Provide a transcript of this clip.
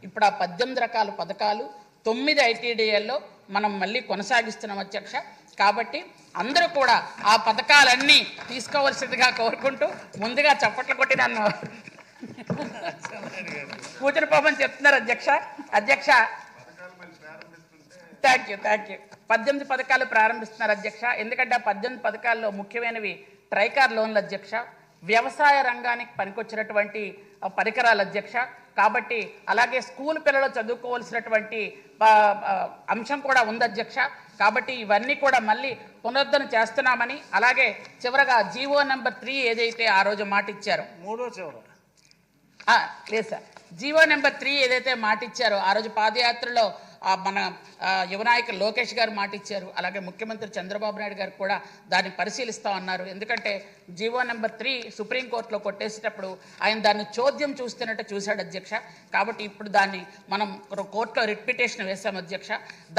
ఇప్పుడు ఆ 18 రకాల పథకాలు 9 ఐటీడీఏల్లో మనం మళ్ళీ కొనసాగిస్తున్నాం అధ్యక్ష. కాబట్టి అందరూ కూడా ఆ పథకాలన్నీ తీసుకోవాల్సిందిగా కోరుకుంటూ ముందుగా చప్పట్లు కొట్టి నన్ను కూర్చుని పోమని చెప్తున్నారు అధ్యక్ష. థ్యాంక్ యూ 18 పథకాలు ప్రారంభిస్తున్నారు అధ్యక్ష. ఎందుకంటే ఆ 18 పథకాల్లో ముఖ్యమైనవి ట్రైకార్ లోన్లు అధ్యక్ష, వ్యవసాయ రంగానికి పనికొచ్చినటువంటి పరికరాలు అధ్యక్ష. కాబట్టి అలాగే స్కూల్ పిల్లలు చదువుకోవాల్సినటువంటి అంశం కూడా ఉంది అధ్యక్ష. కాబట్టి ఇవన్నీ కూడా మళ్ళీ పునరుద్ధరణ చేస్తున్నామని, అలాగే చివరగా జీవో నెంబర్ 3 ఏదైతే ఆ రోజు మాట ఇచ్చారో, లేదు సార్, జీవో నెంబర్ 3 ఏదైతే మాట ఇచ్చారో ఆ రోజు పాదయాత్రలో మన యువ నాయకులు లోకేష్ గారు మాట ఇచ్చారు, అలాగే ముఖ్యమంత్రి చంద్రబాబు నాయుడు గారు కూడా దాన్ని పరిశీలిస్తామన్నారు. ఎందుకంటే జీవో నెంబర్ 3 సుప్రీంకోర్టులో కొట్టేసేటప్పుడు ఆయన దాన్ని చోద్యం చూస్తున్నట్టు చూశాడు అధ్యక్ష. కాబట్టి ఇప్పుడు దాన్ని మనం కోర్టులో రిట్ పిటిషన్ వేశాం అధ్యక్ష.